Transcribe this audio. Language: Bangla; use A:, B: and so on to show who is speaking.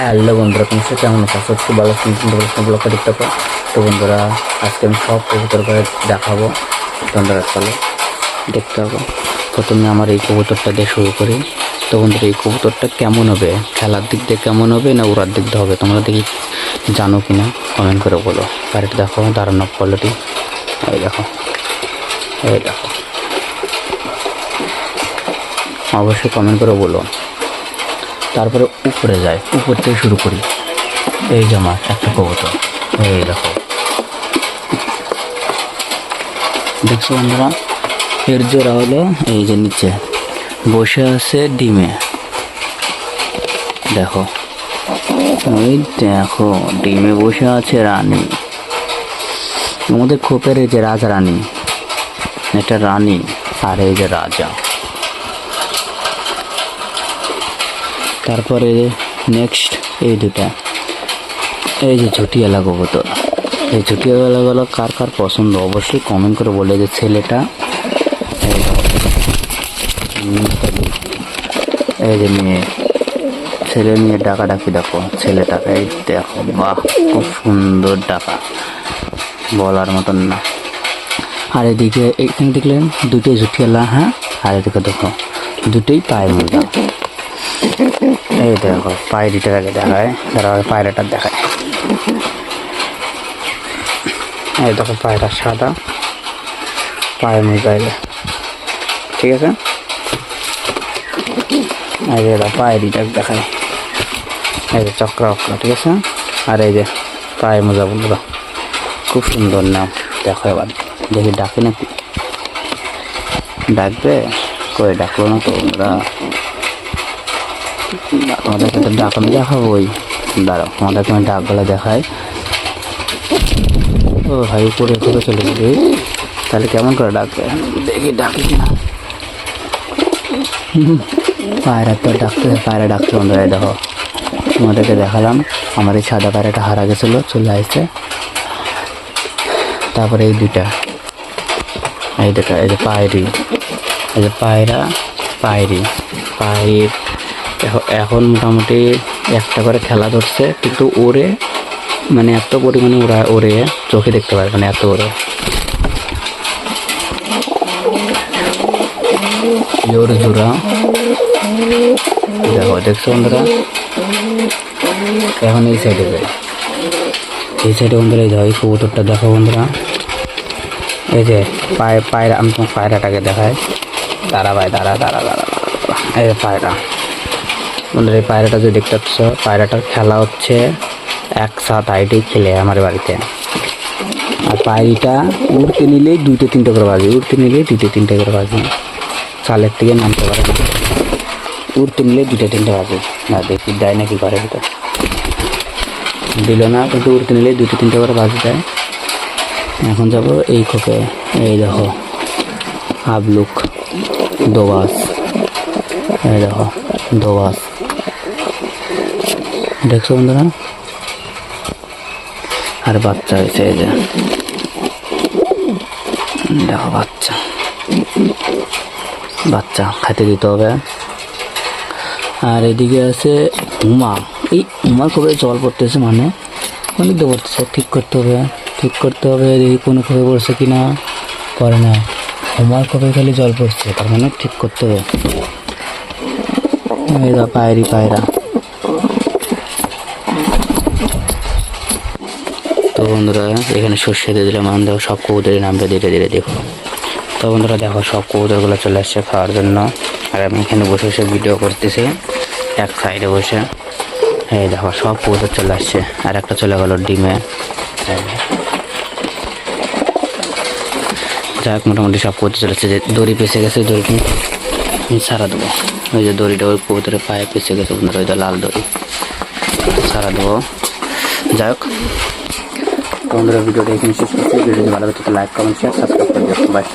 A: হ্যালো বন্ধুরা, তোমার সাথে কেমন আছো? সত্যি ভালো ব্লগটা দেখতে পাও। তো বন্ধুরা, আজকে আমি সব কবুতর করে দেখাবো। বন্ধুরা চলো দেখতে হবে। প্রথমে আমার এই কবুতরটা দিয়ে শুরু করি। তো বন্ধুরা, এই কবুতরটা কেমন হবে, খেলার দিক দিয়ে কেমন হবে না উড়ার দিক দিয়ে হবে, তোমরা দেখি জানো কি না কমেন্ট করে বলো। আর এটা দেখো দাঁড়ানো কোয়ালিটি, এই দেখো, এই দেখো, অবশ্যই কমেন্ট করে বলো। তারপরে উপরে যায়, উপর থেকে শুরু করি। এই যে আমার একটা কবুতর, এই দেখো, দেখছো বন্ধুরা, এর জোড়া হলো এই যে নিচে বসে আছে ডিমে, দেখো, ওই দেখো ডিমে বসে আছে রানী। আমাদের খোপের এই যে রাজা রানী, এটা রানী, আর এই যে রাজা। তারপরে নেক্সট এই দুটা, এই যে ঝুটিয়ালা কবুতর। এই ঝুটিয়ালাগুলো কার কার পছন্দ অবশ্যই কমেন্ট করে বলে। যে ছেলেটা, এই যে মেয়ে, ছেলে মেয়ে ডাকাডাকি দেখো, ছেলেটাকে এই দেখো, বাহ খুব সুন্দর ডাকা, বলার মতন না। আর এদিকে এখানে দেখলেন দুটোই ঝুটিয়ালা, হ্যাঁ। আর এদিকে দেখো দুটোই পায়ের মোজা। এই দেখো পায়রিটার আগে দেখায়, তারা পায়রাটার দেখায়। এই দেখো পায়রা সাদা, পায়ের মোজা এলে, ঠিক আছে। এই যে পায়রিটা দেখায়, এই যে চক্রা অক্রা, ঠিক আছে। আর এই যে পায়ের মোজা বন্ধুরা, খুব সুন্দর নাম। দেখো এবার দেখি ডাকে নাকি, ডাকবে, কই ডাকলো না তো বন্ধুরা। তোমাদের সাথে ডাক আমি দেখাবো, ওই দাঁড়াও তোমাদেরকে আমি ডাকগুলো দেখাই। ও ভাই উপরে উপরে চলে যাবে, তাহলে কেমন করে ডাকবে, দেখি ডাকি কিনা। পায়রা তো ডাকতে, পায়রা ডাকতে বন্ধুরা। দেখো তোমাদেরকে দেখালাম, আমার এই সাদা পায়রাটা হারা গেছিলো, চলে আসছে। তারপরে এই দুইটা, এই দুটা, এই যে পায়রি, এই যে পায়রা পায়রি পায়রির এখন মোটামুটি একটা করে খেলা ধরছে, কিন্তু ওরে মানে এত পরিমাণে ওরে চোখে দেখতে পারে, মানে এত ওরে। ওর জোড়া দেখো, দেখছো বন্ধুরা। এখন এই সাইডে যায়, এই সাইডে বন্ধুরা, এই দেখো এই কবুতরটা দেখো বন্ধুরা। এই যে পায়রা, আমি তোমার পায়রাটাকে দেখাই, দাঁড়া ভাই, দাঁড়া দাঁড়া দাঁড়া, এই যে পায়রা বন্ধুরা। এই পায়রাটা যে দেখতে পাচ্ছ, পায়রাটার খেলা হচ্ছে একসাথে হাইটেই খেলে আমার বাড়িতে। আর পায়রিটা উড়তে নিলেই দুইটে তিনটে করে বাজে, উড়তে নিলেই দুইটে তিনটে করে বাজে, চালের থেকে নামতে পারে না, উড়তে নিলেই দুইটা তিনটে বাজে। না দেখি দেয় নাকি ঘরে ভিতর, দিল না, কিন্তু উড়তে নিলেই দুটো তিনটে করে বাজে দেয়। এখন যাব এই খোপে, এই দেখো আবলুক দোবাস, এই দেখো দোবাস, দেখছো বন্ধুরা। আর বাচ্চা হয়েছে, এই যে দেখো বাচ্চা, বাচ্চা খেতে দিতে হবে। আর এদিকে আছে উমা, এই উমার কবে জল পড়তেছে, মানে অনেক দিয়ে পড়তেছে, ঠিক করতে হবে, ঠিক করতে হবে। দেখি কোনো কবে পড়ছে কি না, পরে না, উমার কবে খালি জল পড়ছে, তার মানে ঠিক করতে হবে। এই দা পায়রি পায়রা। তো বন্ধুরা, এখানে সর্ষে দিয়ে দিলাম, আমি দেখো সব কবুতরের নামটা ধীরে ধীরে দেখো। তো বন্ধুরা দেখো সব কবুতরগুলো চলে আসছে খাওয়ার জন্য। আর আমি এখানে বসে বসে ভিডিও করতেছি এক সাইডে বসে। এই দেখো সব কবুতর চলে আসছে, আর একটা চলে গেল ডিমে। যাই হোক, মোটামুটি সব কবুতর চলে আসছে। যে দড়ি পেঁচে গেছে, দড়িটি ছাড়া দেবো। ওই যে দড়িটা ওই কবুতরের পায়ে পেঁচে গেছে বন্ধুরা, ওই যে লাল দড়ি, ছাড়া দেবো। যাই হোক বন্ধুরা, ভিডিওটা এখানে শেষ করছি। ভিডিওটি ভালো লাগলে লাইক কমেন্ট শেয়ার সাবস্ক্রাইব করে দিও। বাই।